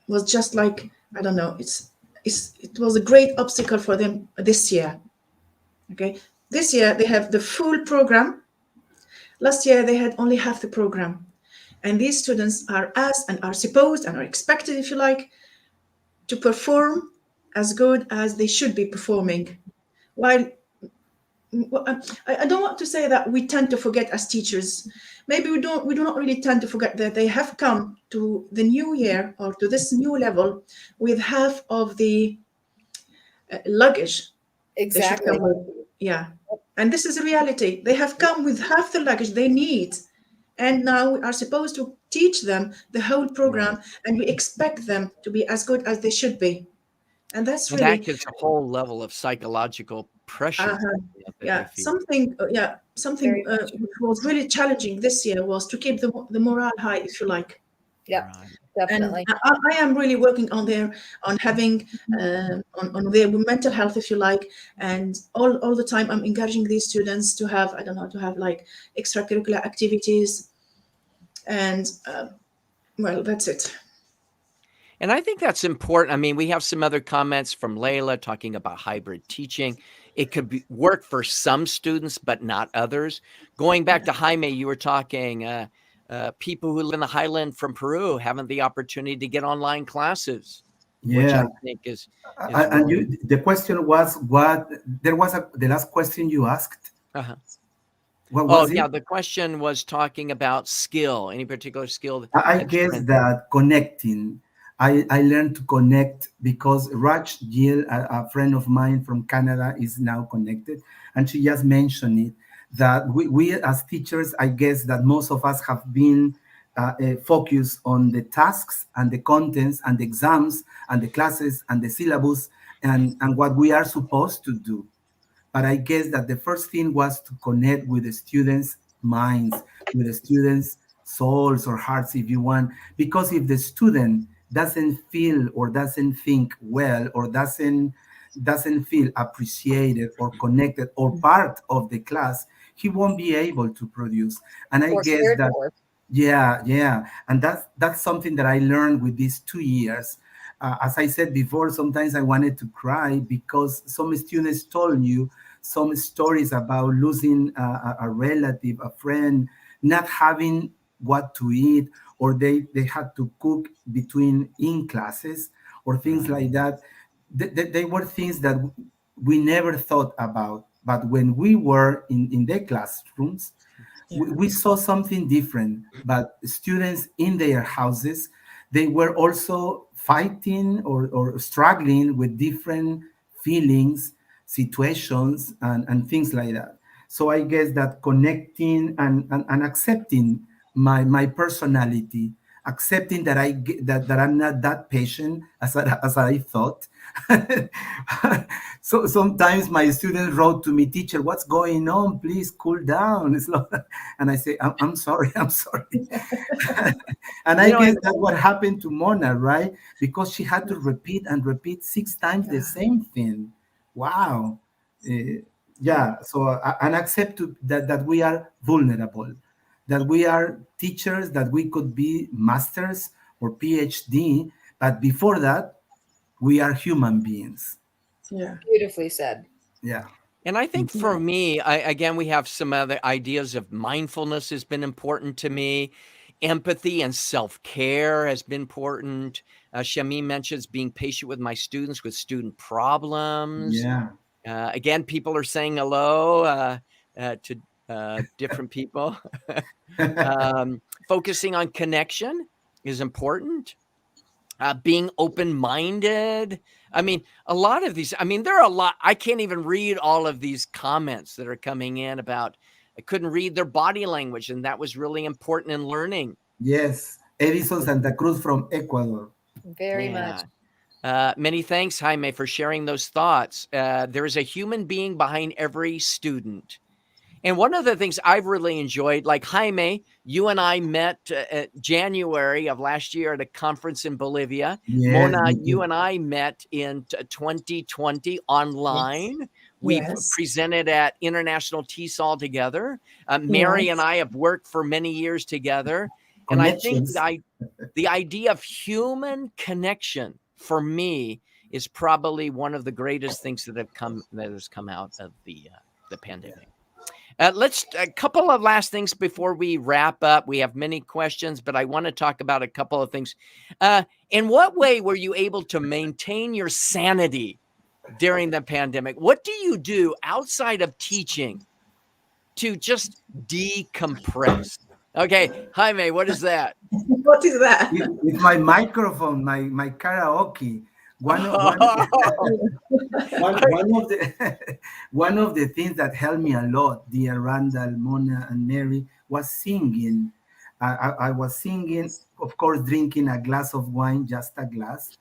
was just like, I don't know. It was a great obstacle for them this year. Okay, this year they have the full program. Last year they had only half the program, and these students are asked and are supposed and are expected, if you like, to perform as good as they should be performing. While I don't want to say that we tend to forget as teachers. Maybe we do not really tend to forget that they have come to the new year or to this new level with half of the luggage they should Exactly. come with. Yeah. And this is a reality. They have come with half the luggage they need. And now we are supposed to teach them the whole Right. program, and we expect them to be as good as they should be. And that's And that really, gives a whole level of psychological pressure that they yeah, feel. something, something Very much. which was really challenging this year was to keep the morale high, if you like. Yeah, Right. And definitely. I am really working on having, on their mental health, if you like. And all the time, I'm encouraging these students to have, I don't know, to have like extracurricular activities. And well, that's it. And I think that's important. I mean, we have some other comments from Layla talking about hybrid teaching. It could work for some students, but not others. Going back to Jaime, you were talking people who live in the highland from Peru having the opportunity to get online classes, which Yeah. I think is And really. the question was what there was the last question you asked. Uh-huh. What Oh, was it? yeah. The question was talking about skill, any particular skill I that guess strength. that connecting, I learned to connect because Raj Gill, a friend of mine from Canada, is now connected. And she just mentioned it that we as teachers, I guess that most of us have been focused on the tasks and the contents and the exams and the classes and the syllabus and what we are supposed to do. But I guess that the first thing was to connect with the students' minds, with the students' souls or hearts, if you want. Because if the student doesn't feel or doesn't think well or doesn't feel appreciated or connected or part of the class, he won't be able to produce. And I Or guess cared that for. yeah, and that's something that I learned with these 2 years. As I said before, sometimes I wanted to cry because some students told you some stories about losing a relative, a friend, not having what to eat, or they had to cook between in classes, or things Right. like that. They were things that we never thought about. But when we were in their classrooms, Yeah. we saw something different. But students in their houses, they were also fighting or struggling with different feelings, situations, and things like that. So I guess that connecting and accepting my personality, accepting that that I'm not that patient as I thought. So sometimes my students wrote to me, teacher, what's going on? Please cool down. And I say, I'm sorry, I'm sorry. And I You know, guess and that's what happened to Mona, right? Because she had to repeat and repeat 6 times the Yeah. same thing. Wow. Yeah. So and accept that we are vulnerable, that we are teachers, that we could be masters or PhD, but before that, we are human beings. Yeah. Beautifully said. Yeah. And I think Yeah. for me, again, we have some other ideas of mindfulness has been important to me. Empathy and self care has been important. Shami mentions being patient with my students with student problems. Yeah. Again, people are saying hello to different people. Focusing on connection is important. Being open-minded. I mean, a lot of these, I mean, there are a lot. I can't even read all of these comments that are coming in about, I couldn't read their body language, and that was really important in learning. Yes. Edison Santa Cruz from Ecuador. Very much. Yeah. Many thanks, Jaime, for sharing those thoughts. There is a human being behind every student. And one of the things I've really enjoyed, like Jaime, you and I met January of last year at a conference in Bolivia. Yes, Mona, me you too. and I met in 2020 Yes. online. We've Yes. presented at International TESOL together. Mary and Yes. I have worked for many years together. And I think Connections. the idea of human connection for me is probably one of the greatest things that has come out of the pandemic. Let's a couple of last things before we wrap up. We have many questions, but I want to talk about a couple of things. In what way were you able to maintain your sanity during the pandemic? What do you do outside of teaching to just decompress? Okay, Jaime, what is that? What is that? With my microphone, my karaoke. One of one one of the one of the things that helped me a lot, dear Randall, Mona, and Mary, was singing. I was singing, of course, drinking a glass of wine, just a glass,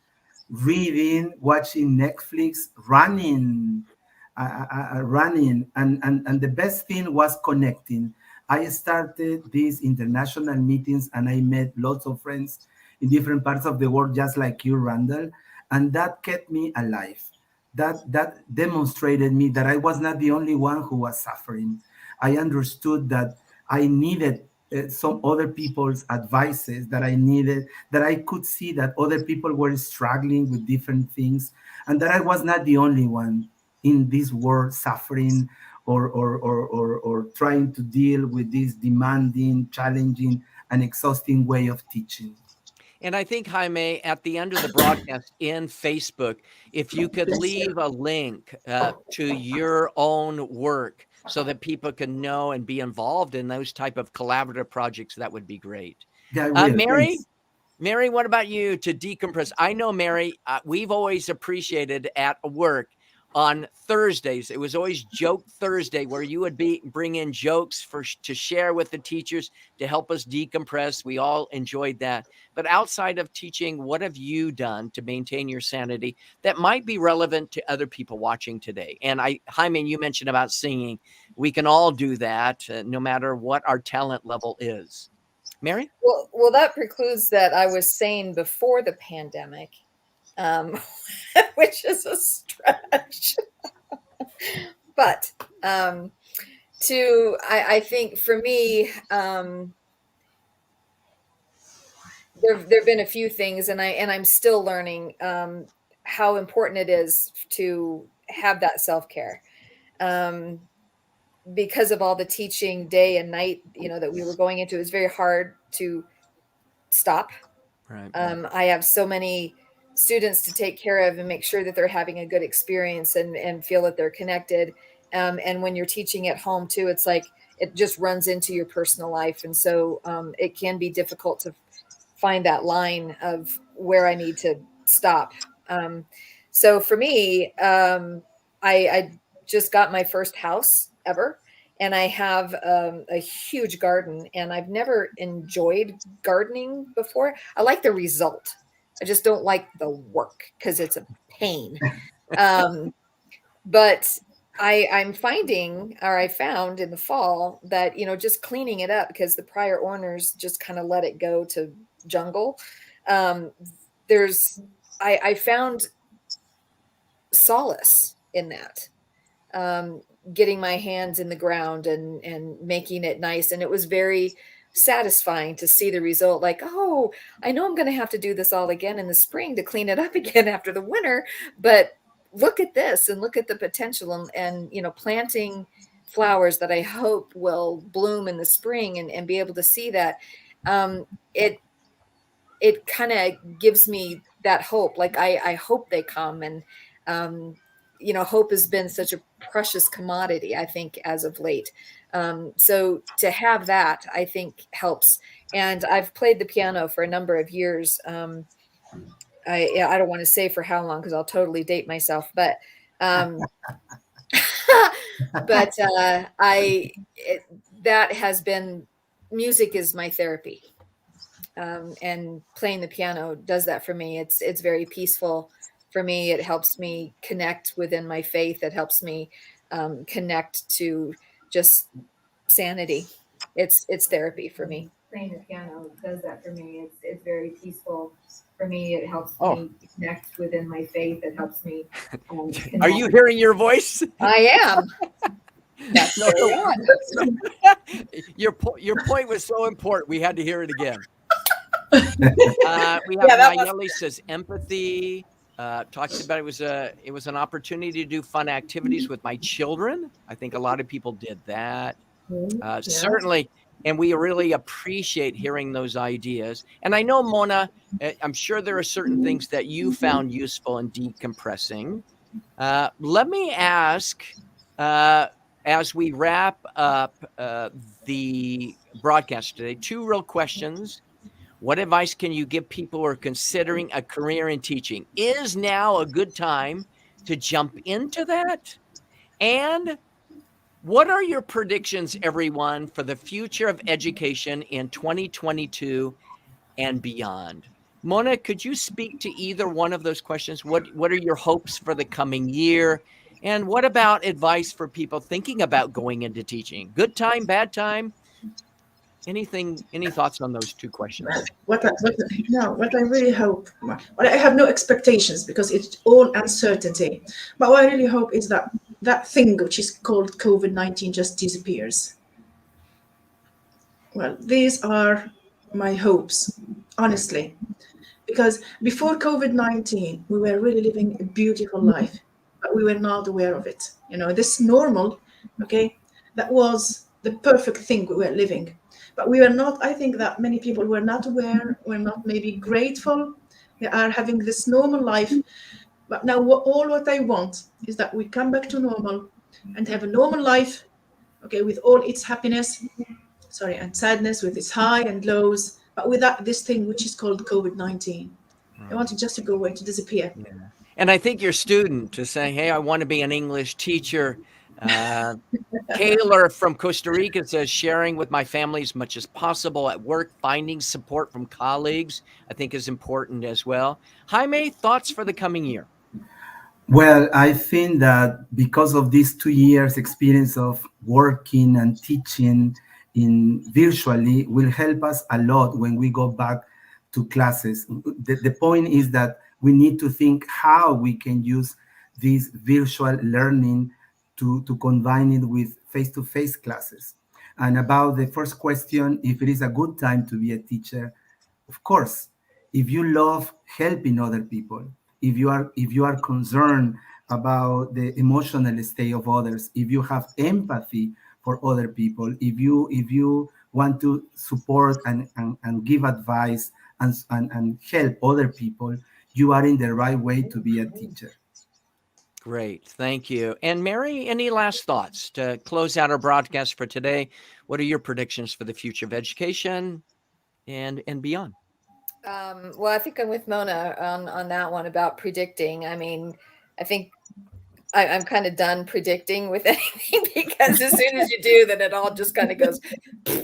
reading, watching Netflix, running, running, and the best thing was connecting. I started these international meetings, and I met lots of friends in different parts of the world, just like you, Randall, and that kept me alive. That demonstrated me that I was not the only one who was suffering. I understood that I needed some other people's advices, that I needed, that I could see that other people were struggling with different things, and that I was not the only one in this world suffering or trying to deal with this demanding, challenging, and exhausting way of teaching. And I think, Jaime, at the end of the broadcast in Facebook, if you could Yes, sir. leave a link to your own work so that people can know and be involved in those type of collaborative projects, that would be great. Yeah, I will. Mary, Thanks. Mary, what about you to decompress? I know, Mary, we've always appreciated at work on Thursdays. It was always Joke Thursday, where you would bring in jokes to share with the teachers to help us decompress. We all enjoyed that. But outside of teaching, what have you done to maintain your sanity that might be relevant to other people watching today? And Jaime, you mentioned about singing. We can all do that, no matter what our talent level is. Mary? Well, that precludes that I was sane before the pandemic, um, which is a stretch. But I think for me, there've been a few things, and I'm still learning how important it is to have that self care. Um, because of all the teaching day and night, that we were going into, it was very hard to stop. Right. I have so many students to take care of and make sure that they're having a good experience and feel that they're connected. And when you're teaching at home too, it's like it just runs into your personal life. And so it can be difficult to find that line of where I need to stop. So for me, I just got my first house ever. And I have a huge garden, and I've never enjoyed gardening before. I like the result. I just don't like the work because it's a pain. Um, but I'm finding, or I found in the fall that, just cleaning it up because the prior owners just kind of let it go to jungle. Um, there's, I found solace in that. Getting my hands in the ground and making it nice. And it was very satisfying to see the result. Like, oh, I know I'm going to have to do this all again in the spring to clean it up again after the winter, but look at this and look at the potential and planting flowers that I hope will bloom in the spring and be able to see that. It kind of gives me that hope. Like I hope they come. And hope has been such a precious commodity, I think, as of late. So to have that, I think, helps. And I've played the piano for a number of years. I don't want to say for how long because I'll totally date myself, but um, but that has been, music is my therapy. And playing the piano does that for me. It's very peaceful. for me, it helps me connect within my faith. It helps me connect to just sanity. It's therapy for me. Playing the piano does that for me. It's very peaceful for me. It helps me connect within my faith. It helps me. Are you hearing your voice? I am. That's No, very odd. your point was so important. We had to hear it again. We have Nayeli says empathy. Talks about it was an opportunity to do fun activities with my children. I think a lot of people did that. Certainly, and we really appreciate hearing those ideas. And I know, Mona, I'm sure there are certain things that you found useful in decompressing. Let me ask, as we wrap up the broadcast today, 2 real questions. What advice can you give people who are considering a career in teaching? Is now a good time to jump into that? And what are your predictions, everyone, for the future of education in 2022 and beyond? Mona, could you speak to either one of those questions? What are your hopes for the coming year? And what about advice for people thinking about going into teaching? Good time, bad time? Any thoughts on those 2 questions? What I really hope, well, I have no expectations because it's all uncertainty. But what I really hope is that that thing which is called COVID-19 just disappears. Well, these are my hopes, honestly, because before COVID-19, we were really living a beautiful life, but we were not aware of it. This normal, okay, that was the perfect thing we were living. But we were not, I think that many people were not aware, were not maybe grateful. They are having this normal life. But now all what I want is that we come back to normal and have a normal life, okay, with all its happiness, and sadness, with its high and lows, but without this thing which is called COVID-19. I want it just to go away, to disappear. Yeah. And I think your student to say, hey, I want to be an English teacher. Kayla from Costa Rica says, sharing with my family as much as possible at work, finding support from colleagues, I think is important as well. Jaime, thoughts for the coming year? Well, I think that because of these 2 years experience of working and teaching in virtually will help us a lot when we go back to classes. The point is that we need to think how we can use this virtual learning to combine it with face-to-face classes. And about the first question, if it is a good time to be a teacher, of course, if you love helping other people, if you are concerned about the emotional state of others, if you have empathy for other people, if you want to support and give advice and help other people, you are in the right way to be a teacher. Great. Thank you. And Mary, any last thoughts to close out our broadcast for today? What are your predictions for the future of education and beyond? Well, I think I'm with Mona on that one about predicting. I mean, I think I'm kind of done predicting with anything because as soon as you do, then it all just kind of goes,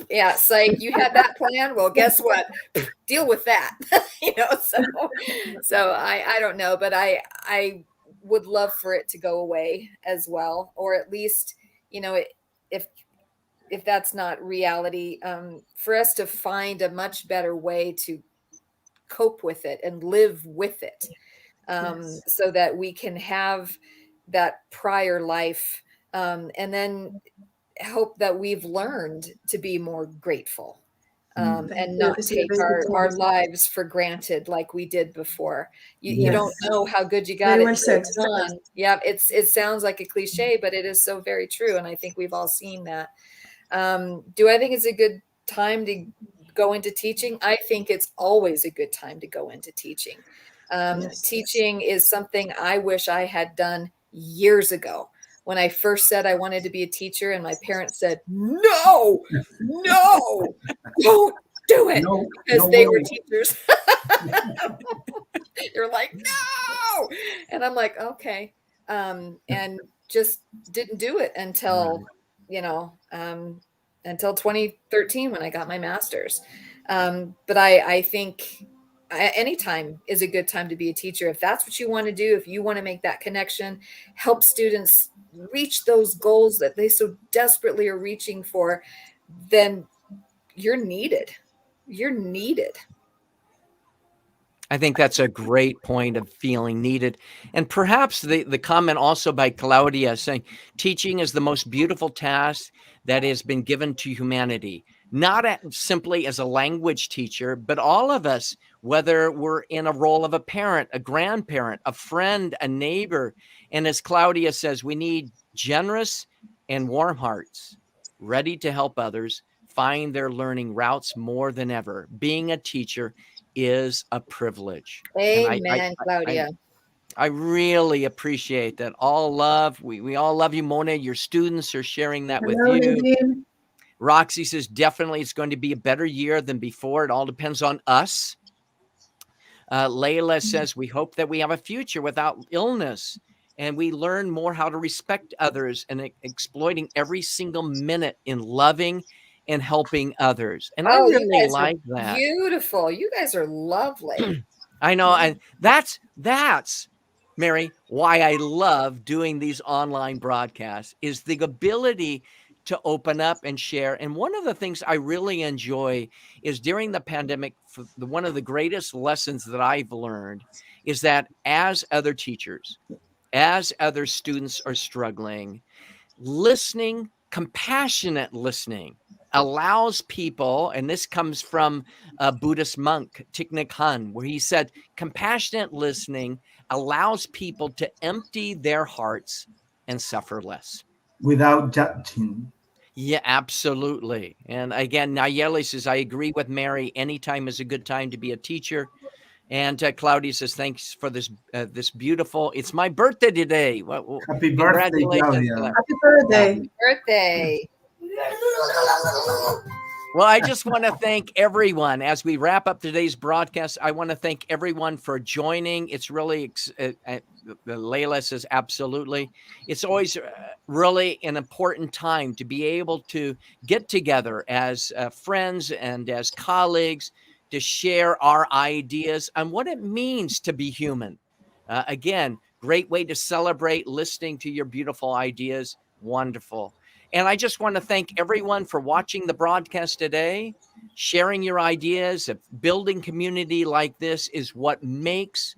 yeah, psych, you had that plan. Well, guess what? Deal with that. So I don't know, but I would love for it to go away as well, or at least, if that's not reality, for us to find a much better way to cope with it and live with it, so that we can have that prior life, and then hope that we've learned to be more grateful, and not take our lives for granted like we did before. You don't know how good you got Very it well said. done. Yeah, it sounds like a cliche, but it is so very true, and I think we've all seen that. Do I think it's a good time to go into teaching? I think it's always a good time to go into teaching. Teaching is something I wish I had done years ago. When I first said I wanted to be a teacher and my parents said, no, don't do it, No, because no they way. were teachers. You're like, no. And I'm like, okay. And just didn't do it until, until 2013 when I got my master's. But I think anytime is a good time to be a teacher. If that's what you want to do, if you want to make that connection, help students reach those goals that they so desperately are reaching for, then you're needed. You're needed. I think that's a great point of feeling needed. And perhaps the comment also by Claudia saying, teaching is the most beautiful task that has been given to humanity, not simply as a language teacher, but all of us, whether we're in a role of a parent, a grandparent, a friend, a neighbor. And as Claudia says, we need generous and warm hearts, ready to help others find their learning routes more than ever. Being a teacher is a privilege. And Amen, Claudia. I really appreciate that. All love. We all love you, Mona. Your students are sharing that with Hello, you. Nadine. Roxy says, definitely it's going to be a better year than before. It all depends on us. Layla says, we hope that we have a future without illness and we learn more how to respect others and exploiting every single minute in loving and helping others. And I You really guys like are that. beautiful. You guys are lovely. I know. And that's Mary, why I love doing these online broadcasts is the ability to open up and share. And one of the things I really enjoy is during the pandemic, one of the greatest lessons that I've learned is that as other teachers, as other students are struggling, listening, compassionate listening allows people, and this comes from a Buddhist monk, Thich Nhat Hanh, where he said, compassionate listening allows people to empty their hearts and suffer less. Without judging. Yeah, absolutely. And again, Nayeli says, I agree with Mary. Anytime is a good time to be a teacher. And Claudia says, thanks for this beautiful, it's my birthday today. Well, Happy birthday, congratulations. Claudia. Happy birthday. Birthday. Well, I just want to thank everyone as we wrap up today's broadcast. I want to thank everyone for joining. It's really, Layla says, absolutely. It's always really an important time to be able to get together as friends and as colleagues to share our ideas on what it means to be human. Again, great way to celebrate listening to your beautiful ideas. Wonderful. And I just want to thank everyone for watching the broadcast today, sharing your ideas. Building community like this is what makes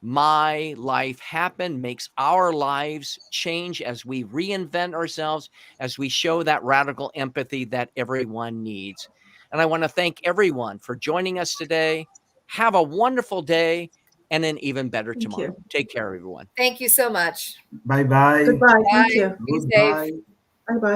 my life happen, makes our lives change as we reinvent ourselves, as we show that radical empathy that everyone needs. And I want to thank everyone for joining us today. Have a wonderful day and an even better Thank tomorrow. you. Take care, everyone. Thank you so much. Bye bye. Goodbye. Thank Bye. you. Be safe. Goodbye. Bye bye.